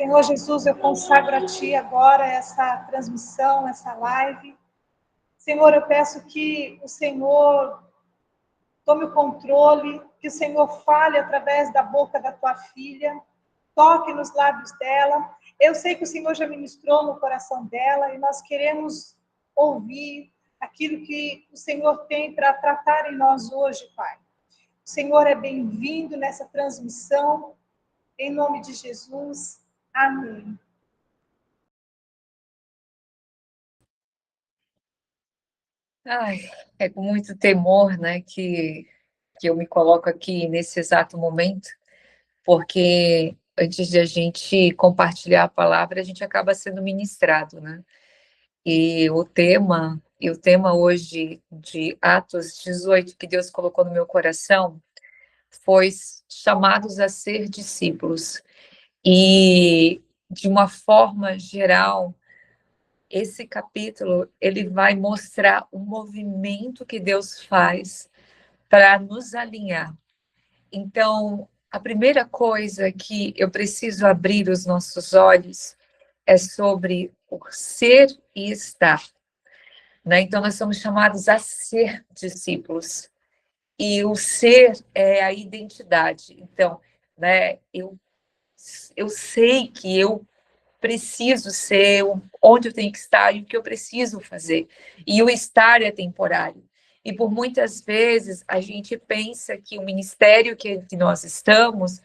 Senhor Jesus, eu consagro a Ti agora essa transmissão, essa live. Senhor, eu peço que o Senhor tome o controle, que o Senhor fale através da boca da Tua filha, toque nos lábios dela. Eu sei que o Senhor já ministrou no coração dela e nós queremos ouvir aquilo que o Senhor tem para tratar em nós hoje, Pai. O Senhor é bem-vindo nessa transmissão, em nome de Jesus. Amém. Ai, é com muito temor, né, que eu me coloco aqui nesse exato momento, porque antes de a gente compartilhar a palavra, a gente acaba sendo ministrado, né? E o tema hoje de Atos 18 que Deus colocou no meu coração foi chamados a ser discípulos. E de uma forma geral, esse capítulo ele vai mostrar o movimento que Deus faz para nos alinhar. Então, a primeira coisa que eu preciso abrir os nossos olhos é sobre o ser e estar, né? Então, nós somos chamados a ser discípulos. E o ser é a identidade. Então, né, eu sei que eu preciso ser, onde eu tenho que estar e o que eu preciso fazer. E o estar é temporário. E por muitas vezes a gente pensa que o ministério que nós estamos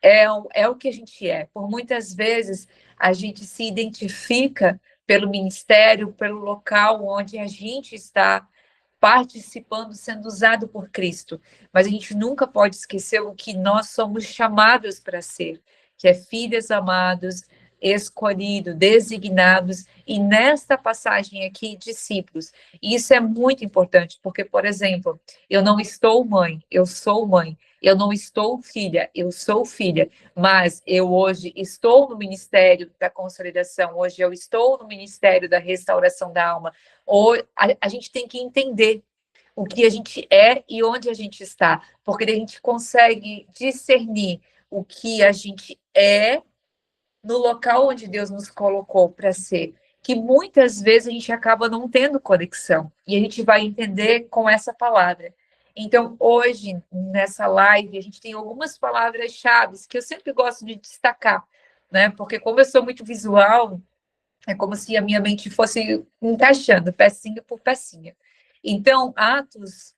é o que a gente é. Por muitas vezes a gente se identifica pelo ministério, pelo local onde a gente está participando, sendo usado por Cristo. Mas a gente nunca pode esquecer o que nós somos chamados para ser, que é filhos amados, escolhidos, designados, e nesta passagem aqui, discípulos. E isso é muito importante, porque, por exemplo, eu não estou mãe, eu sou mãe. Eu não estou filha, eu sou filha, mas eu hoje estou no ministério da consolidação, hoje eu estou no ministério da restauração da alma. Ou a gente tem que entender o que a gente é e onde a gente está, porque a gente consegue discernir o que a gente é no local onde Deus nos colocou para ser, que muitas vezes a gente acaba não tendo conexão, e a gente vai entender com essa palavra. Então, hoje, nessa live, a gente tem algumas palavras-chave que eu sempre gosto de destacar, né? Porque como eu sou muito visual, é como se a minha mente fosse encaixando pecinha por pecinha. Então, Atos,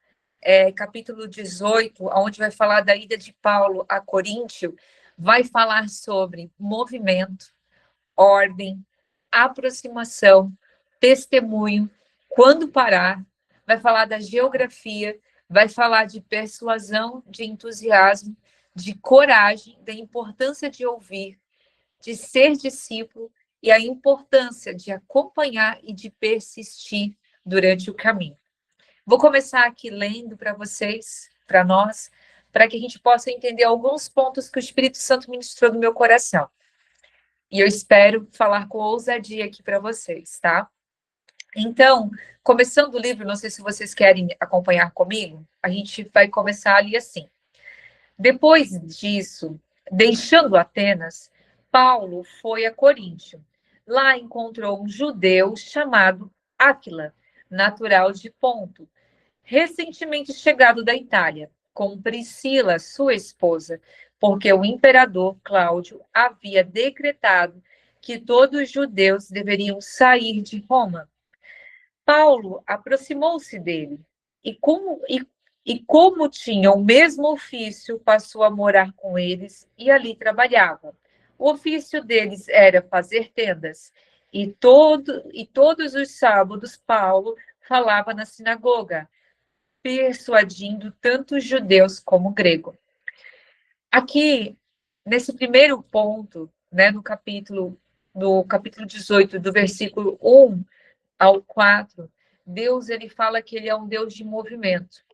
capítulo 18, onde vai falar da ida de Paulo a Coríntio, vai falar sobre movimento, ordem, aproximação, testemunho, quando parar, vai falar da geografia, vai falar de persuasão, de entusiasmo, de coragem, da importância de ouvir, de ser discípulo e a importância de acompanhar e de persistir durante o caminho. Vou começar aqui lendo para vocês, para nós, para que a gente possa entender alguns pontos que o Espírito Santo ministrou no meu coração. E eu espero falar com ousadia aqui para vocês, tá? Então, começando o livro, não sei se vocês querem acompanhar comigo, a gente vai começar ali assim. Depois disso, deixando Atenas, Paulo foi a Coríntio. Lá encontrou um judeu chamado Áquila, natural de Ponto, recentemente chegado da Itália, com Priscila, sua esposa, porque o imperador Cláudio havia decretado que todos os judeus deveriam sair de Roma. Paulo aproximou-se dele e como tinha o mesmo ofício, passou a morar com eles e ali trabalhava. O ofício deles era fazer tendas, e todos os sábados Paulo falava na sinagoga, persuadindo tanto os judeus como gregos. Aqui, nesse primeiro ponto, né, no capítulo 18, do versículo 1 ao 4, Deus ele fala que ele é um Deus de movimento.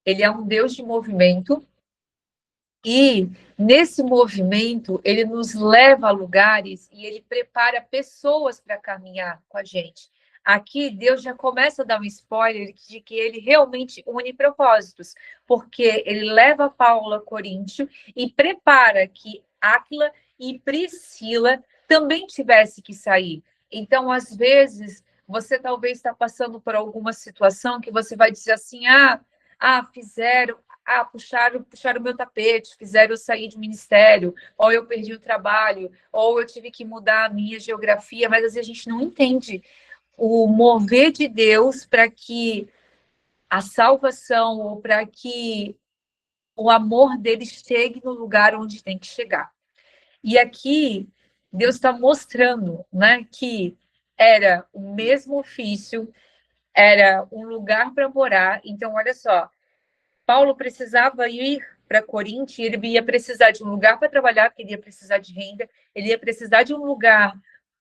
Ele é um Deus de movimento e nesse movimento ele nos leva a lugares e ele prepara pessoas para caminhar com a gente. Aqui Deus já começa a dar um spoiler de que ele realmente une propósitos, porque ele leva Paulo a Coríntio e prepara que Áquila e Priscila também tivesse que sair. Então, às vezes, você talvez está passando por alguma situação que você vai dizer assim, puxaram o meu tapete, fizeram eu sair de ministério, ou eu perdi o trabalho, ou eu tive que mudar a minha geografia, mas às vezes a gente não entende o mover de Deus para que a salvação ou para que o amor dele chegue no lugar onde tem que chegar. E aqui, Deus está mostrando, né, que era o mesmo ofício, era um lugar para morar. Então, olha só, Paulo precisava ir para Corinto, ele ia precisar de um lugar para trabalhar, porque ele ia precisar de renda, ele ia precisar de um lugar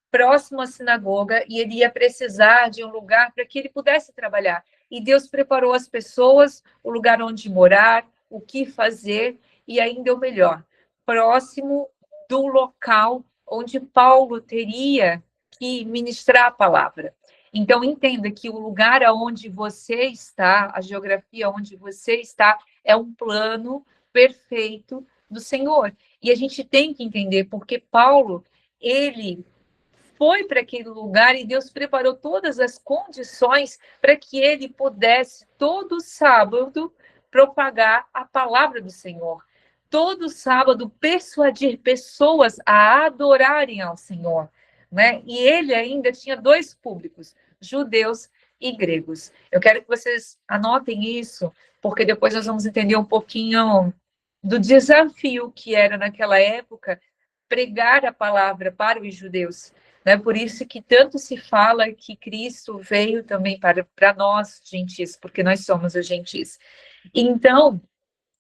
próximo à sinagoga e ele ia precisar de um lugar para que ele pudesse trabalhar. E Deus preparou as pessoas, o lugar onde morar, o que fazer e ainda o melhor, próximo do local onde Paulo teria que ministrar a palavra. Então, entenda que o lugar onde você está, a geografia onde você está, é um plano perfeito do Senhor. E a gente tem que entender, porque Paulo, ele foi para aquele lugar e Deus preparou todas as condições para que ele pudesse, todo sábado, propagar a palavra do Senhor. Todo sábado, persuadir pessoas a adorarem ao Senhor. Né? E ele ainda tinha dois públicos, judeus e gregos. Eu quero que vocês anotem isso, porque depois nós vamos entender um pouquinho do desafio que era naquela época pregar a palavra para os judeus. Né? Por isso que tanto se fala que Cristo veio também para nós, gentis, porque nós somos os gentis. Então,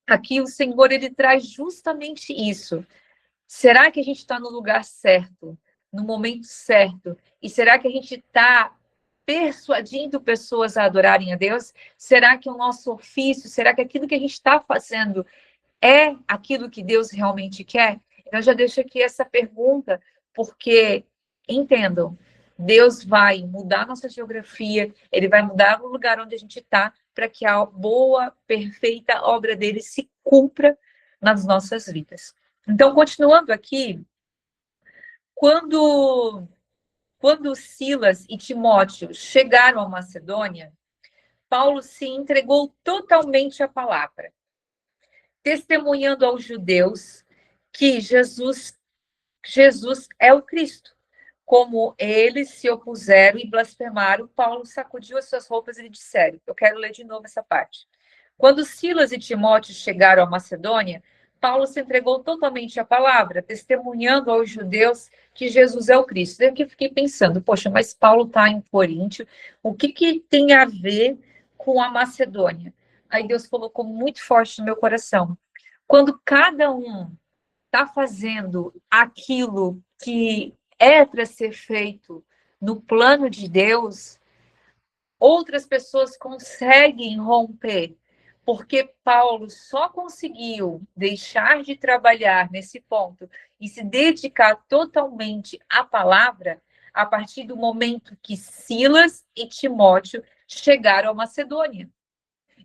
aqui o Senhor, ele traz justamente isso. Será que a gente está no lugar certo, no momento certo? E será que a gente está persuadindo pessoas a adorarem a Deus? Será que o nosso ofício, será que aquilo que a gente está fazendo é aquilo que Deus realmente quer? Eu já deixo aqui essa pergunta, porque, entendam, Deus vai mudar nossa geografia, Ele vai mudar o lugar onde a gente está, para que a boa, perfeita obra dele se cumpra nas nossas vidas. Então, continuando aqui, quando Silas e Timóteo chegaram à Macedônia, Paulo se entregou totalmente à palavra, testemunhando aos judeus que Jesus é o Cristo. Como eles se opuseram e blasfemaram, Paulo sacudiu as suas roupas e lhe disseram, eu quero ler de novo essa parte. Quando Silas e Timóteo chegaram à Macedônia, Paulo se entregou totalmente à palavra, testemunhando aos judeus que Jesus é o Cristo. Daí eu fiquei pensando, poxa, mas Paulo está em Coríntio, o que tem a ver com a Macedônia? Aí Deus colocou muito forte no meu coração. Quando cada um está fazendo aquilo que é para ser feito no plano de Deus, outras pessoas conseguem romper, porque Paulo só conseguiu deixar de trabalhar nesse ponto e se dedicar totalmente à palavra a partir do momento que Silas e Timóteo chegaram à Macedônia.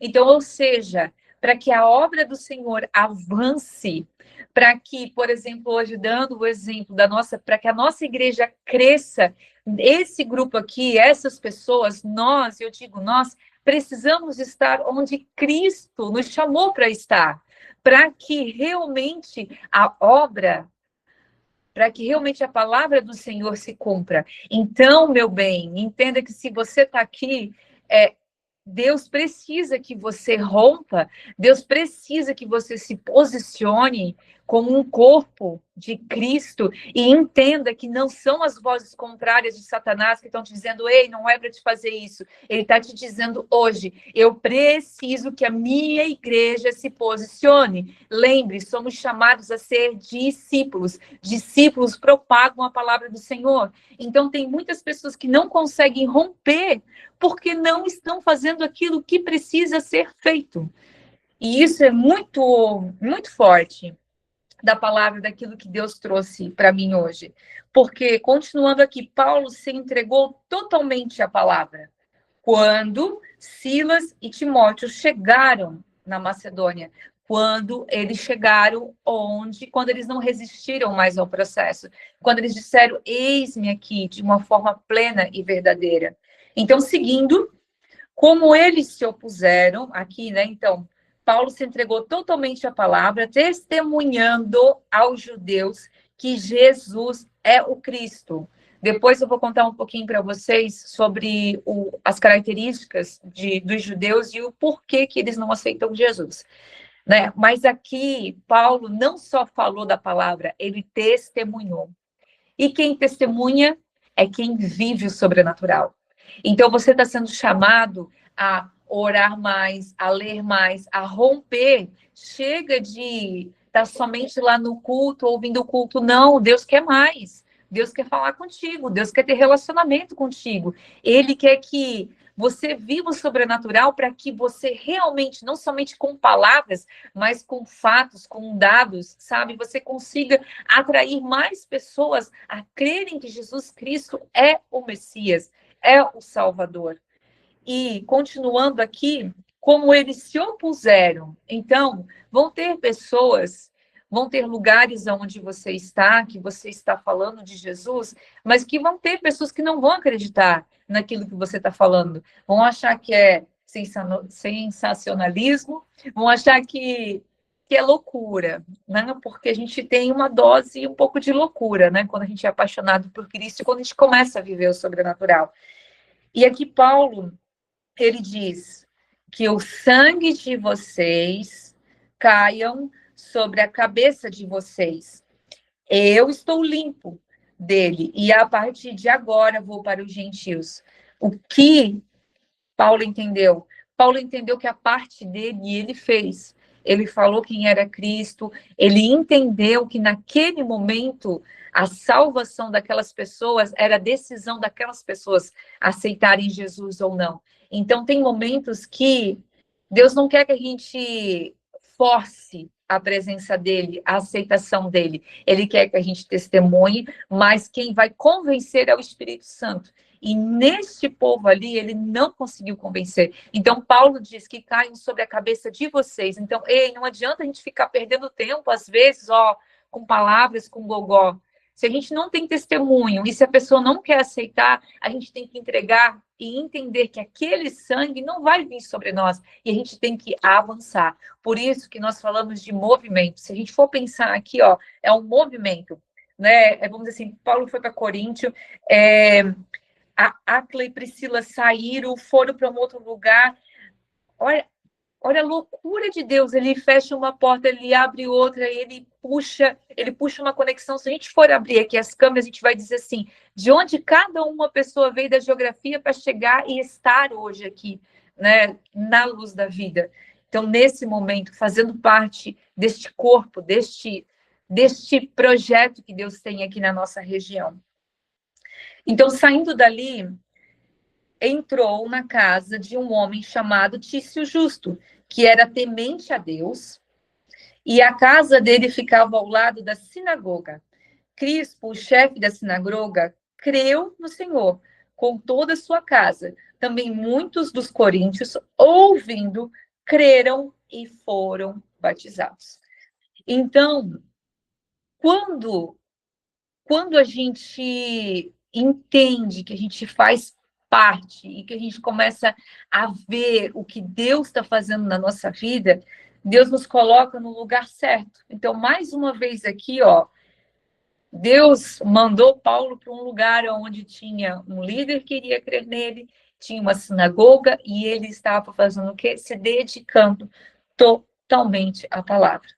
Então, ou seja, para que a obra do Senhor avance, para que, por exemplo, hoje dando o exemplo para que a nossa igreja cresça, esse grupo aqui, essas pessoas, eu digo nós, precisamos estar onde Cristo nos chamou para estar, para que realmente a obra, para que realmente a palavra do Senhor se cumpra. Então, meu bem, entenda que se você está aqui, Deus precisa que você rompa, Deus precisa que você se posicione como um corpo de Cristo e entenda que não são as vozes contrárias de Satanás que estão te dizendo, ei, não é para te fazer isso. Ele está te dizendo hoje, eu preciso que a minha igreja se posicione. Lembre, somos chamados a ser discípulos. Discípulos propagam a palavra do Senhor. Então, tem muitas pessoas que não conseguem romper porque não estão fazendo aquilo que precisa ser feito. E isso é muito, muito forte da palavra, daquilo que Deus trouxe para mim hoje. Porque, continuando aqui, Paulo se entregou totalmente à palavra. Quando Silas e Timóteo chegaram na Macedônia, quando eles chegaram quando eles não resistiram mais ao processo, quando eles disseram, eis-me aqui, de uma forma plena e verdadeira. Então, seguindo, como eles se opuseram, aqui, né, então, Paulo se entregou totalmente à palavra, testemunhando aos judeus que Jesus é o Cristo. Depois eu vou contar um pouquinho para vocês sobre as características dos judeus e o porquê que eles não aceitam Jesus. Né? Mas aqui, Paulo não só falou da palavra, ele testemunhou. E quem testemunha é quem vive o sobrenatural. Então, você está sendo chamado a orar mais, a ler mais, a romper. Chega de estar somente lá no culto, ouvindo o culto. Não, Deus quer mais. Deus quer falar contigo. Deus quer ter relacionamento contigo. Ele quer que você viva o sobrenatural para que você realmente, não somente com palavras, mas com fatos, com dados, sabe? Você consiga atrair mais pessoas a crerem que Jesus Cristo é o Messias, é o Salvador. E, continuando aqui, como eles se opuseram, então, vão ter pessoas, vão ter lugares onde você está, que você está falando de Jesus, mas que vão ter pessoas que não vão acreditar naquilo que você está falando, vão achar que é sensacionalismo, vão achar que é loucura, né? Porque a gente tem uma dose um pouco de loucura, né? Quando a gente é apaixonado por Cristo e quando a gente começa a viver o sobrenatural. E aqui Paulo, ele diz que o sangue de vocês caiam sobre a cabeça de vocês. Eu estou limpo dele e a partir de agora vou para os gentios. O que Paulo entendeu? Paulo entendeu que a parte dele ele fez. Ele falou quem era Cristo, ele entendeu que naquele momento a salvação daquelas pessoas era a decisão daquelas pessoas aceitarem Jesus ou não. Então, tem momentos que Deus não quer que a gente force a presença dele, a aceitação dele. Ele quer que a gente testemunhe, mas quem vai convencer é o Espírito Santo. E neste povo ali, ele não conseguiu convencer. Então, Paulo diz que caem sobre a cabeça de vocês. Então, não adianta a gente ficar perdendo tempo, às vezes, com palavras, com gogó. Se a gente não tem testemunho e se a pessoa não quer aceitar, a gente tem que entregar e entender que aquele sangue não vai vir sobre nós e a gente tem que avançar. Por isso que nós falamos de movimento. Se a gente for pensar aqui, é um movimento, né? Vamos dizer assim, Paulo foi para Coríntio, a Acla e Priscila saíram, foram para um outro lugar. Olha a loucura de Deus. Ele fecha uma porta, ele abre outra, ele puxa uma conexão. Se a gente for abrir aqui as câmeras, a gente vai dizer assim, de onde cada uma pessoa veio da geografia para chegar e estar hoje aqui, né, na luz da vida. Então, nesse momento, fazendo parte deste corpo, deste projeto que Deus tem aqui na nossa região. Então, saindo dali, entrou na casa de um homem chamado Tício Justo, que era temente a Deus, e a casa dele ficava ao lado da sinagoga. Crispo, o chefe da sinagoga, creu no Senhor com toda a sua casa. Também muitos dos coríntios, ouvindo, creram e foram batizados. Então, quando a gente entende que a gente faz parte e que a gente começa a ver o que Deus está fazendo na nossa vida, Deus nos coloca no lugar certo. Então, mais uma vez aqui, Deus mandou Paulo para um lugar onde tinha um líder que iria crer nele, tinha uma sinagoga e ele estava fazendo o quê? Se dedicando totalmente à palavra.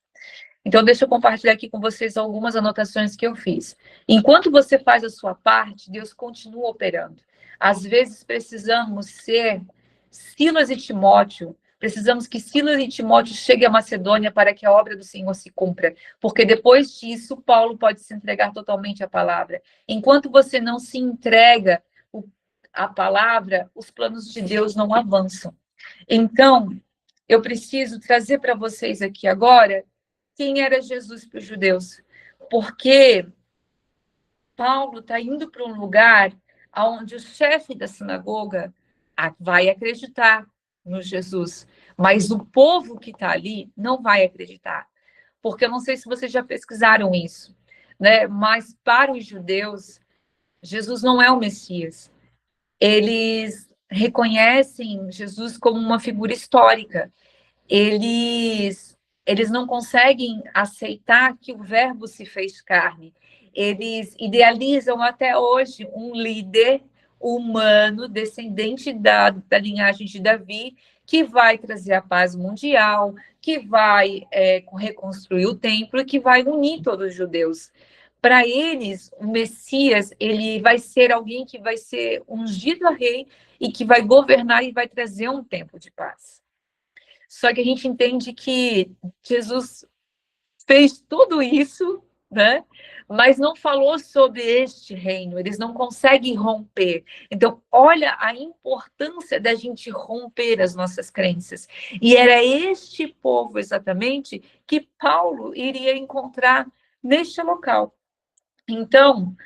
Então, deixa eu compartilhar aqui com vocês algumas anotações que eu fiz. Enquanto você faz a sua parte, Deus continua operando. Às vezes, precisamos ser Silas e Timóteo. Precisamos que Silas e Timóteo cheguem à Macedônia para que a obra do Senhor se cumpra. Porque depois disso, Paulo pode se entregar totalmente à palavra. Enquanto você não se entrega à palavra, os planos de Deus não avançam. Então, eu preciso trazer para vocês aqui agora quem era Jesus para os judeus. Porque Paulo está indo para um lugar onde o chefe da sinagoga vai acreditar no Jesus. Mas o povo que está ali não vai acreditar. Porque eu não sei se vocês já pesquisaram isso, né? Mas para os judeus, Jesus não é o Messias. Eles reconhecem Jesus como uma figura histórica. Eles não conseguem aceitar que o Verbo se fez carne. Eles idealizam até hoje um líder humano, descendente da linhagem de Davi, que vai trazer a paz mundial, que vai reconstruir o templo e que vai unir todos os judeus. Para eles, o Messias, ele vai ser alguém que vai ser ungido a rei e que vai governar e vai trazer um tempo de paz. Só que a gente entende que Jesus fez tudo isso, né? Mas não falou sobre este reino, eles não conseguem romper. Então, olha a importância da gente romper as nossas crenças. E era este povo exatamente que Paulo iria encontrar neste local. Então,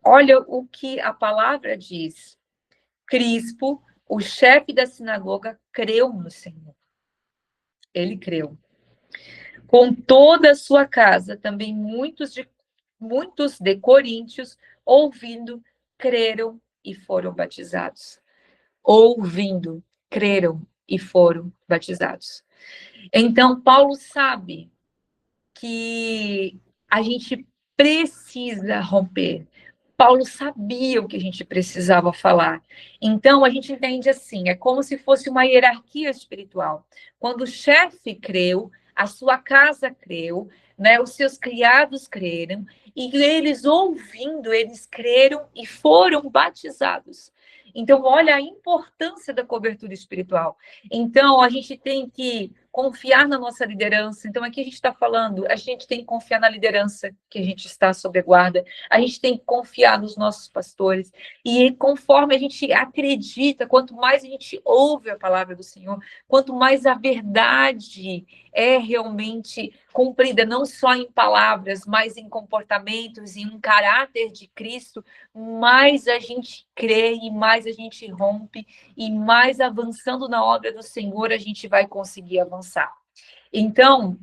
olha o que a palavra diz. Crispo, o chefe da sinagoga, creu no Senhor. Ele creu. Com toda a sua casa, também muitos de coríntios, ouvindo, creram e foram batizados. Ouvindo, creram e foram batizados. Então, Paulo sabe que a gente precisa romper. Paulo sabia o que a gente precisava falar. Então, a gente entende assim, é como se fosse uma hierarquia espiritual. Quando o chefe creu, a sua casa creu, né, os seus criados creram, e eles ouvindo, eles creram e foram batizados. Então, olha a importância da cobertura espiritual. Então, a gente tem que confiar na nossa liderança. Então, aqui a gente está falando, a gente tem que confiar na liderança que a gente está sob guarda, a gente tem que confiar nos nossos pastores, e conforme a gente acredita, quanto mais a gente ouve a palavra do Senhor, quanto mais a verdade é realmente cumprida, não só em palavras, mas em comportamentos, em um caráter de Cristo, mais a gente crê e mais a gente rompe, e mais avançando na obra do Senhor, a gente vai conseguir avançar. Então,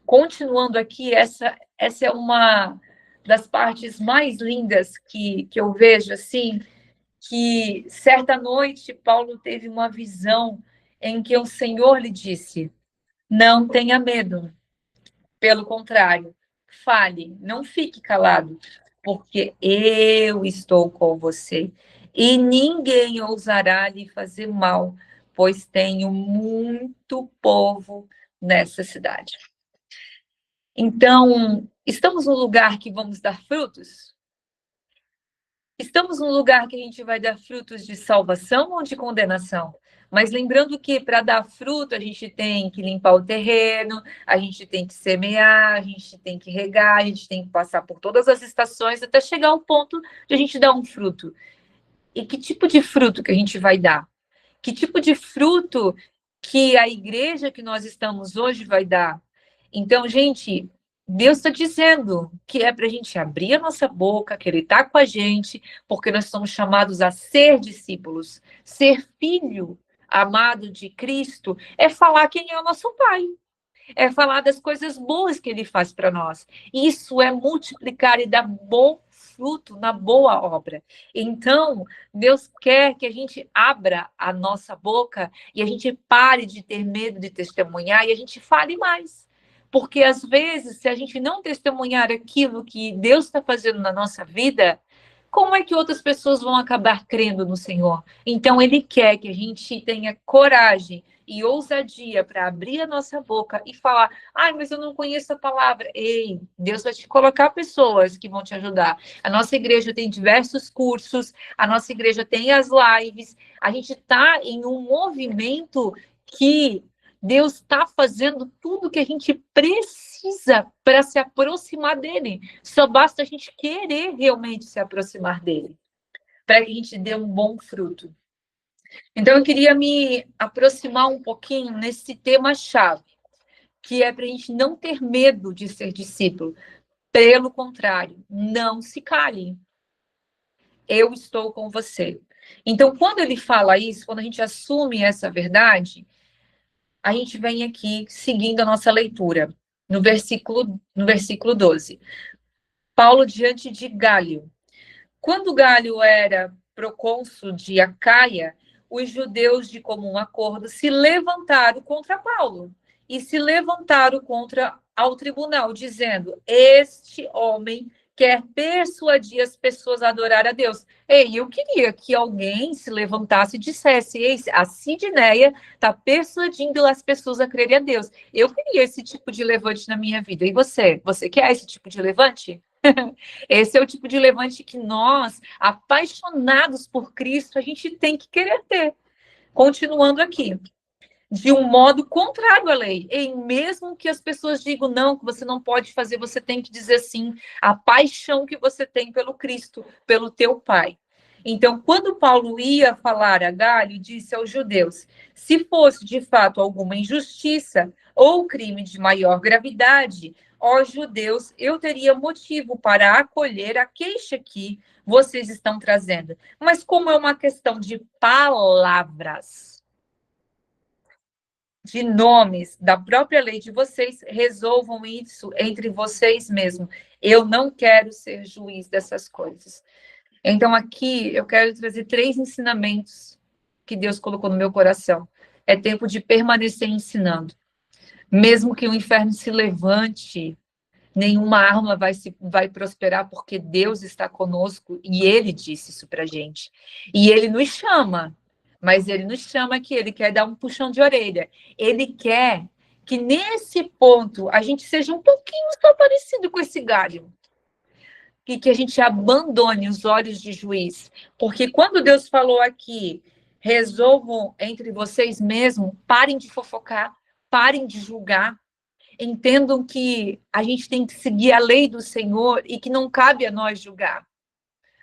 continuando aqui, essa é uma das partes mais lindas que eu vejo, assim, que certa noite Paulo teve uma visão em que o Senhor lhe disse: não tenha medo, pelo contrário, fale, não fique calado, porque eu estou com você e ninguém ousará lhe fazer mal, pois tenho muito povo nessa cidade. Então, estamos num lugar que vamos dar frutos? Estamos num lugar que a gente vai dar frutos de salvação ou de condenação? Mas lembrando que para dar fruto, a gente tem que limpar o terreno, a gente tem que semear, a gente tem que regar, a gente tem que passar por todas as estações até chegar ao ponto de a gente dar um fruto. E que tipo de fruto que a gente vai dar? Que tipo de fruto que a igreja que nós estamos hoje vai dar? Então, gente, Deus está dizendo que é para a gente abrir a nossa boca, que Ele está com a gente, porque nós somos chamados a ser discípulos. Ser filho amado de Cristo é falar quem é o nosso Pai. É falar das coisas boas que Ele faz para nós. Isso é multiplicar e dar bom fruto na boa obra. Então, Deus quer que a gente abra a nossa boca e a gente pare de ter medo de testemunhar e a gente fale mais. Porque, às vezes, se a gente não testemunhar aquilo que Deus está fazendo na nossa vida, como é que outras pessoas vão acabar crendo no Senhor? Então, Ele quer que a gente tenha coragem e ousadia para abrir a nossa boca e falar: ai, mas eu não conheço a palavra. Ei, Deus vai te colocar pessoas que vão te ajudar. A nossa igreja tem diversos cursos, a nossa igreja tem as lives, a gente está em um movimento que Deus está fazendo tudo que a gente precisa para se aproximar dele. Só basta a gente querer realmente se aproximar dele, para que a gente dê um bom fruto. Então, eu queria me aproximar um pouquinho nesse tema-chave, que é para a gente não ter medo de ser discípulo. Pelo contrário, não se cale. Eu estou com você. Então, quando ele fala isso, quando a gente assume essa verdade, a gente vem aqui seguindo a nossa leitura, no versículo 12. Paulo diante de Gálio. Quando Gálio era procônsul de Acaia, os judeus de comum acordo se levantaram contra Paulo e se levantaram contra ao tribunal, dizendo: este homem quer persuadir as pessoas a adorar a Deus. Ei, eu queria que alguém se levantasse e dissesse: ei, a Sidneia está persuadindo as pessoas a crerem a Deus. Eu queria esse tipo de levante na minha vida. E você? Você quer esse tipo de levante? Esse é o tipo de levante que nós, apaixonados por Cristo, a gente tem que querer ter. Continuando aqui, de um modo contrário à lei. E mesmo que as pessoas digam não, que você não pode fazer, você tem que dizer sim, a paixão que você tem pelo Cristo, pelo teu Pai. Então, quando Paulo ia falar a Gálio, disse aos judeus: se fosse de fato alguma injustiça ou crime de maior gravidade, ó judeus, eu teria motivo para acolher a queixa que vocês estão trazendo. Mas como é uma questão de palavras, de nomes da própria lei de vocês, resolvam isso entre vocês mesmos. Eu não quero ser juiz dessas coisas. Então, aqui eu quero trazer 3 ensinamentos que Deus colocou no meu coração. É tempo de permanecer ensinando. Mesmo que o inferno se levante, nenhuma arma vai prosperar, porque Deus está conosco e Ele disse isso para a gente. E Ele nos chama, mas Ele nos chama que Ele quer dar um puxão de orelha. Ele quer que nesse ponto a gente seja um pouquinho só parecido com esse galho. E que a gente abandone os olhos de juiz. Porque quando Deus falou aqui, resolvam entre vocês mesmos, parem de fofocar, parem de julgar, entendam que a gente tem que seguir a lei do Senhor e que não cabe a nós julgar.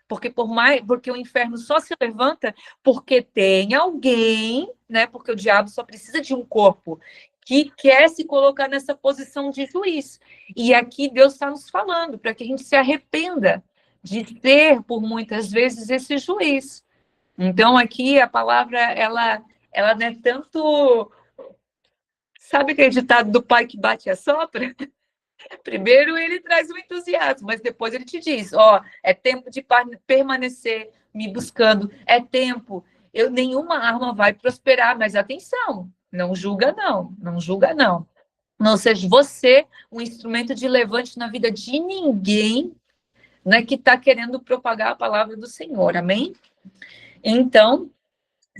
Porque o inferno só se levanta porque tem alguém, né? Porque o diabo só precisa de um corpo que quer se colocar nessa posição de juiz. E aqui Deus está nos falando para que a gente se arrependa de ser, por muitas vezes, esse juiz. Então, aqui a palavra, ela não é tanto. Sabe aquele ditado do pai que bate e assopra? Primeiro ele traz o entusiasmo, mas depois ele te diz: ó, é tempo de permanecer me buscando, é tempo. Nenhuma arma vai prosperar, mas atenção, não julga não, não julga não. Não seja você um instrumento de levante na vida de ninguém, né, que está querendo propagar a palavra do Senhor, amém? Então,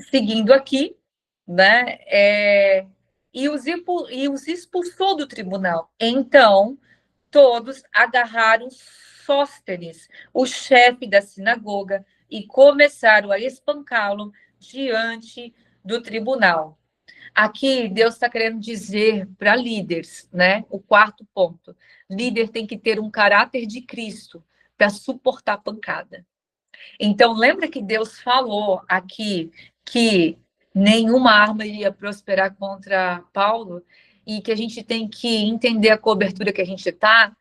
seguindo aqui, né, e os expulsou do tribunal. Então, todos agarraram Sóstenes, o chefe da sinagoga, e começaram a espancá-lo diante do tribunal. Aqui, Deus está querendo dizer para líderes, né? O quarto ponto. Líder tem que ter um caráter de Cristo para suportar pancada. Então, lembra que Deus falou aqui que nenhuma arma iria prosperar contra Paulo e que a gente tem que entender a cobertura que a gente está?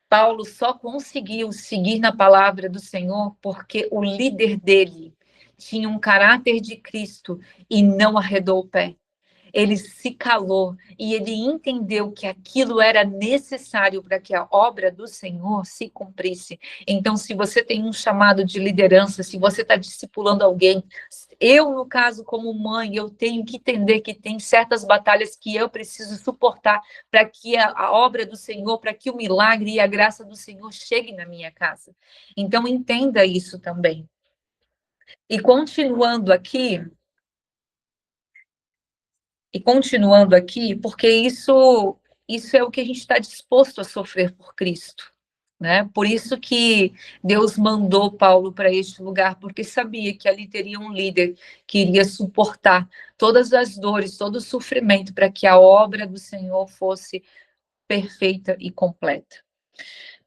Paulo só conseguiu seguir na palavra do Senhor porque o líder dele tinha um caráter de Cristo e não arredou o pé. Ele se calou e ele entendeu que aquilo era necessário para que a obra do Senhor se cumprisse. Então, se você tem um chamado de liderança, se você está discipulando alguém, eu, no caso, como mãe, eu tenho que entender que tem certas batalhas que eu preciso suportar para que a obra do Senhor, para que o milagre e a graça do Senhor chegue na minha casa. Então, entenda isso também. E continuando aqui, porque isso é o que a gente está disposto a sofrer por Cristo, né? Por isso que Deus mandou Paulo para este lugar, porque sabia que ali teria um líder que iria suportar todas as dores, todo o sofrimento, para que a obra do Senhor fosse perfeita e completa.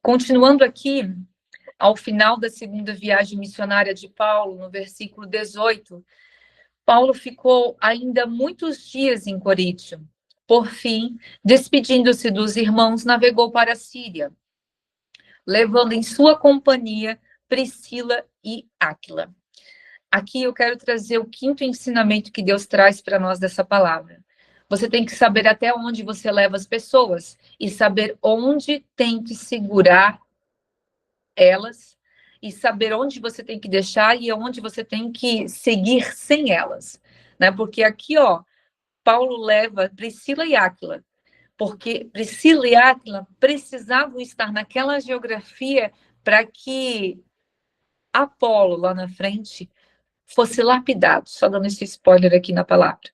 Continuando aqui, ao final da segunda viagem missionária de Paulo, no versículo 18, Paulo ficou ainda muitos dias em Coríntio. Por fim, despedindo-se dos irmãos, navegou para a Síria, levando em sua companhia Priscila e Áquila. Aqui eu quero trazer o quinto ensinamento que Deus traz para nós dessa palavra. Você tem que saber até onde você leva as pessoas e saber onde tem que segurar elas e saber onde você tem que deixar e onde você tem que seguir sem elas, né? Porque aqui, ó, Paulo leva Priscila e Áquila, porque Priscila e Áquila precisavam estar naquela geografia para que Apolo, lá na frente, fosse lapidado, só dando esse spoiler aqui na palavra.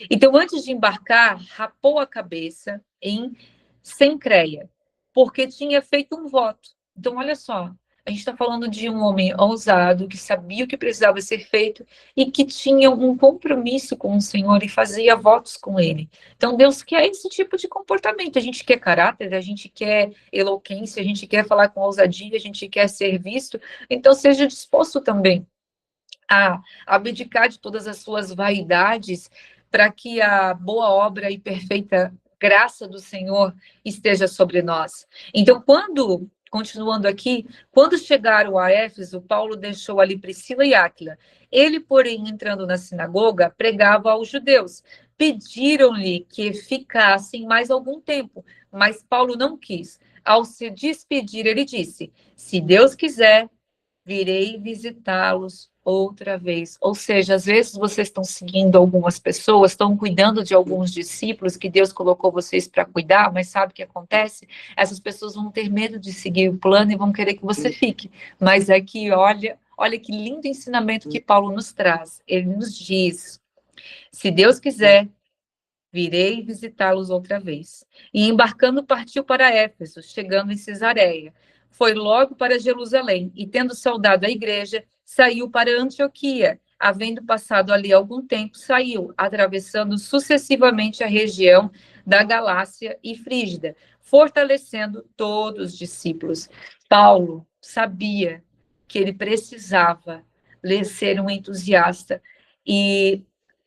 Então, antes de embarcar, rapou a cabeça em Cencreia, porque tinha feito um voto. Então, olha só, a gente está falando de um homem ousado, que sabia o que precisava ser feito e que tinha um compromisso com o Senhor e fazia votos com ele. Então, Deus quer esse tipo de comportamento. A gente quer caráter, a gente quer eloquência, a gente quer falar com ousadia, a gente quer ser visto. Então, seja disposto também a abdicar de todas as suas vaidades para que a boa obra e perfeita graça do Senhor esteja sobre nós. Então, continuando aqui, quando chegaram a Éfeso, Paulo deixou ali Priscila e Áquila. Ele, porém, entrando na sinagoga, pregava aos judeus. Pediram-lhe que ficassem mais algum tempo, mas Paulo não quis. Ao se despedir, ele disse: se Deus quiser, virei visitá-los outra vez. Ou seja, às vezes vocês estão seguindo algumas pessoas, estão cuidando de alguns discípulos que Deus colocou vocês para cuidar, mas sabe o que acontece? Essas pessoas vão ter medo de seguir o plano e vão querer que você fique. Mas aqui, olha que lindo ensinamento que Paulo nos traz. Ele nos diz: se Deus quiser, virei visitá-los outra vez. E embarcando, partiu para Éfeso, chegando em Cesareia. Foi logo para Jerusalém, e tendo saudado a igreja, saiu para Antioquia. Havendo passado ali algum tempo, saiu, atravessando sucessivamente a região da Galácia e Frígida, fortalecendo todos os discípulos. Paulo sabia que ele precisava ser um entusiasta e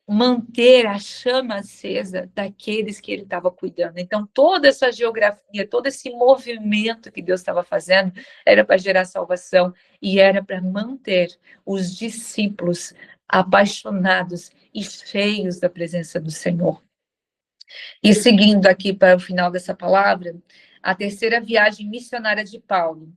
manter a chama acesa daqueles que ele estava cuidando. Então, toda essa geografia, todo esse movimento que Deus estava fazendo era para gerar salvação e era para manter os discípulos apaixonados e cheios da presença do Senhor. E seguindo aqui para o final dessa palavra, a terceira viagem missionária de Paulo,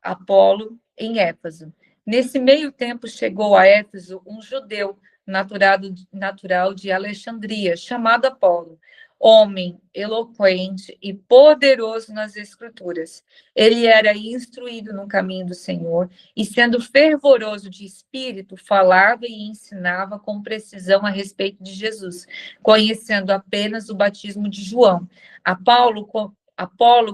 Apolo, em Éfeso. Nesse meio tempo chegou a Éfeso um judeu natural de Alexandria, chamado Apolo, homem eloquente e poderoso nas Escrituras. Ele era instruído no caminho do Senhor e, sendo fervoroso de espírito, falava e ensinava com precisão a respeito de Jesus, conhecendo apenas o batismo de João. Apolo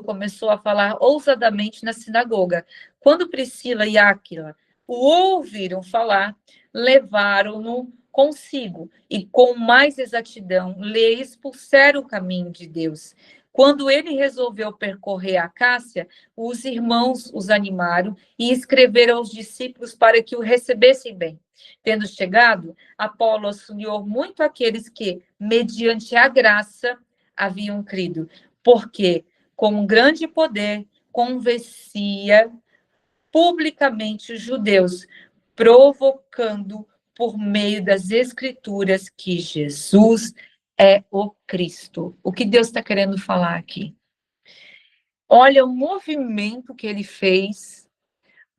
começou a falar ousadamente na sinagoga. Quando Priscila e Áquila o ouviram falar, levaram-no consigo e com mais exatidão lhe expulsaram o caminho de Deus. Quando ele resolveu percorrer a Cássia, os irmãos os animaram e escreveram aos discípulos para que o recebessem bem. Tendo chegado, Apolo auxiliou muito aqueles que, mediante a graça, haviam crido, porque, com um grande poder, convencia publicamente os judeus, provocando por meio das Escrituras que Jesus é o Cristo. O que Deus está querendo falar aqui? Olha o movimento que ele fez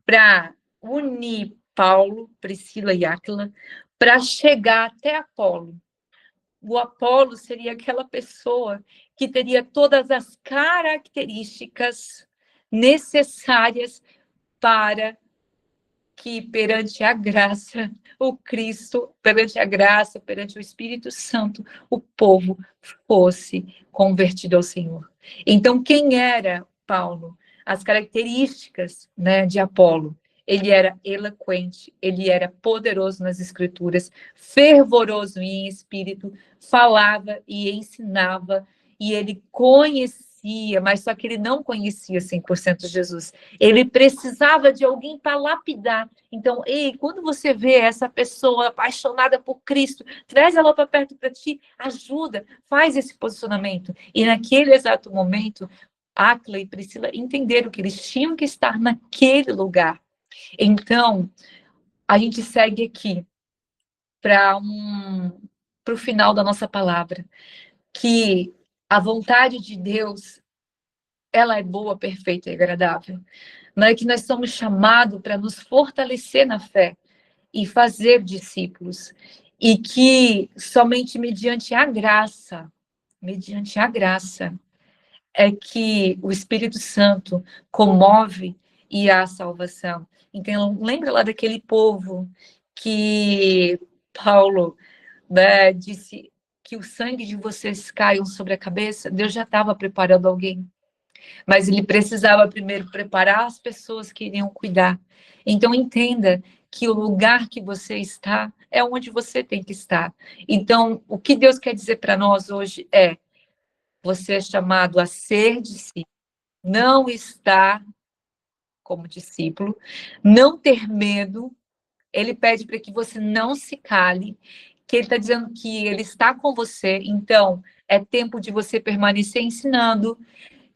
para unir Paulo, Priscila e Áquila, para chegar até Apolo. O Apolo seria aquela pessoa que teria todas as características necessárias para que perante a graça, o Cristo, perante a graça, perante o Espírito Santo, o povo fosse convertido ao Senhor. Então, quem era Paulo? As características, né, de Apolo. Ele era eloquente, ele era poderoso nas Escrituras, fervoroso em espírito, falava e ensinava, e ele conhecia, mas só que ele não conhecia 100% Jesus. Ele precisava de alguém para lapidar. Então, ei, quando você vê essa pessoa apaixonada por Cristo, traz ela para perto para ti, ajuda, faz esse posicionamento. E naquele exato momento, Áquila e Priscila entenderam que eles tinham que estar naquele lugar. Então, a gente segue aqui para para o final da nossa palavra, que a vontade de Deus, ela é boa, perfeita e agradável. Não é que nós somos chamados para nos fortalecer na fé e fazer discípulos. E que somente mediante a graça, é que o Espírito Santo comove e há salvação. Então, lembra lá daquele povo que Paulo, né, disse que o sangue de vocês caiam sobre a cabeça? Deus já estava preparando alguém, mas ele precisava primeiro preparar as pessoas que iriam cuidar. Então, entenda que o lugar que você está é onde você tem que estar. Então, o que Deus quer dizer para nós hoje é: você é chamado a ser discípulo, não estar como discípulo, não ter medo. Ele pede para que você não se cale, que ele está dizendo que ele está com você. Então, é tempo de você permanecer ensinando,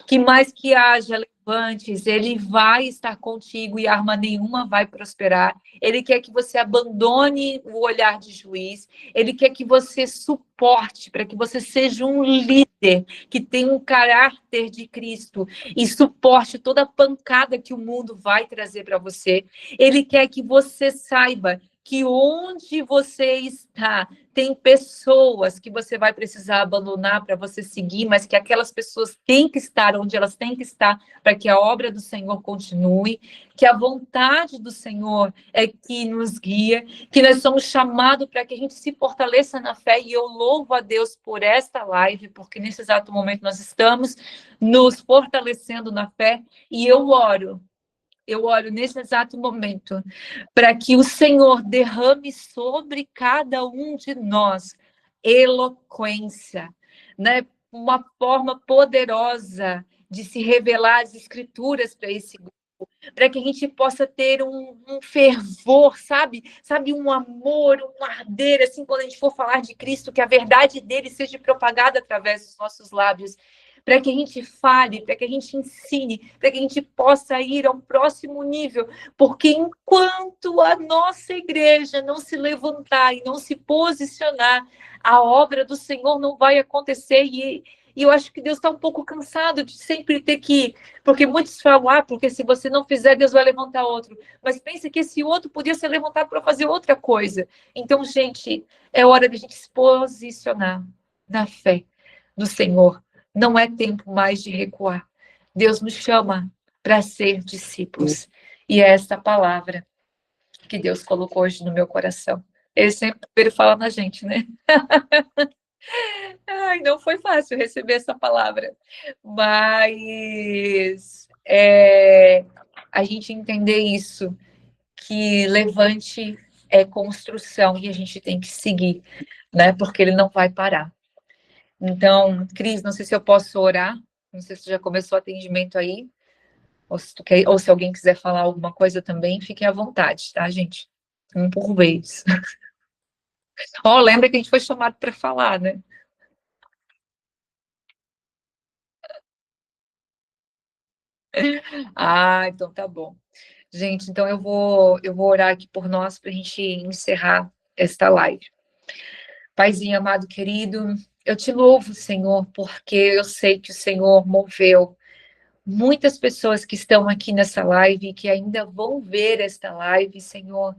que mais que haja levantes, ele vai estar contigo e arma nenhuma vai prosperar. Ele quer que você abandone o olhar de juiz. Ele quer que você suporte, para que você seja um líder que tem um caráter de Cristo e suporte toda a pancada que o mundo vai trazer para você. Ele quer que você saiba que onde você está, tem pessoas que você vai precisar abandonar para você seguir, mas que aquelas pessoas têm que estar onde elas têm que estar para que a obra do Senhor continue, que a vontade do Senhor é que nos guia, que nós somos chamados para que a gente se fortaleça na fé, e eu louvo a Deus por esta live, porque nesse exato momento nós estamos nos fortalecendo na fé, e eu oro nesse exato momento para que o Senhor derrame sobre cada um de nós eloquência, né? Uma forma poderosa de se revelar as escrituras para esse grupo, para que a gente possa ter um fervor, sabe, um amor, um arder, assim, quando a gente for falar de Cristo, que a verdade dele seja propagada através dos nossos lábios, para que a gente fale, para que a gente ensine, para que a gente possa ir ao próximo nível, porque enquanto a nossa igreja não se levantar e não se posicionar, a obra do Senhor não vai acontecer. E eu acho que Deus está um pouco cansado de sempre ter que... Porque muitos falam, porque se você não fizer, Deus vai levantar outro. Mas pensa que esse outro podia ser levantado para fazer outra coisa. Então, gente, é hora de a gente se posicionar na fé do Senhor. Não é tempo mais de recuar. Deus nos chama para ser discípulos. E é essa palavra que Deus colocou hoje no meu coração. Ele sempre fala na gente, né? Ai, não foi fácil receber essa palavra, mas a gente entender isso, que levante é construção e a gente tem que seguir, né? Porque ele não vai parar. Então, Cris, não sei se eu posso orar, não sei se já começou o atendimento aí, ou se alguém quiser falar alguma coisa também, fiquem à vontade, tá, gente? Um por vez. Lembra que a gente foi chamado para falar, né? Então tá bom. Gente, então eu vou orar aqui por nós para a gente encerrar esta live. Paizinho amado, querido, eu te louvo, Senhor, porque eu sei que o Senhor moveu muitas pessoas que estão aqui nessa live e que ainda vão ver esta live, Senhor,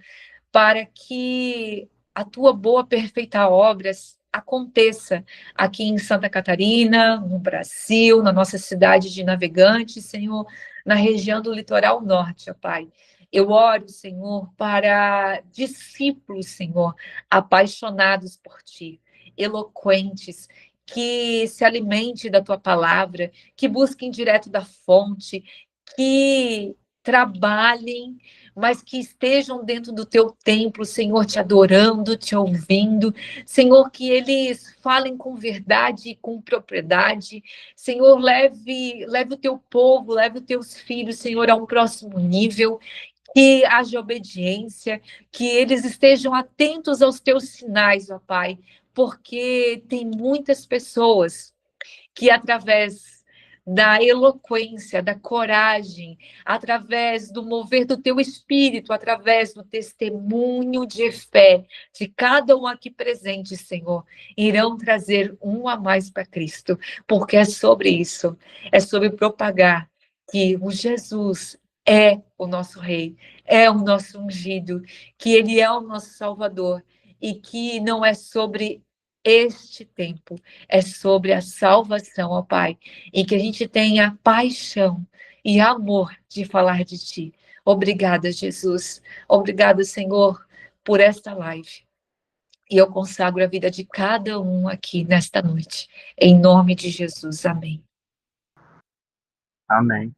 para que a tua boa, perfeita obra aconteça aqui em Santa Catarina, no Brasil, na nossa cidade de Navegantes, Senhor, na região do litoral norte, ó Pai. Eu oro, Senhor, para discípulos, Senhor, apaixonados por Ti, eloquentes, que se alimente da Tua palavra, que busquem direto da fonte, que trabalhem, mas que estejam dentro do teu templo, Senhor, te adorando, te ouvindo, Senhor, que eles falem com verdade e com propriedade, Senhor, leve o teu povo, leve os teus filhos, Senhor, a um próximo nível, que haja obediência, que eles estejam atentos aos teus sinais, ó Pai, porque tem muitas pessoas que através da eloquência, da coragem, através do mover do teu espírito, através do testemunho de fé de cada um aqui presente, Senhor, irão trazer um a mais para Cristo, porque é sobre isso, é sobre propagar que o Jesus é o nosso Rei, é o nosso ungido, que Ele é o nosso Salvador e que não é sobre este tempo, é sobre a salvação, ó Pai, e que a gente tenha paixão e amor de falar de Ti. Obrigada, Jesus. Obrigada, Senhor, por esta live. E eu consagro a vida de cada um aqui nesta noite. Em nome de Jesus. Amém. Amém.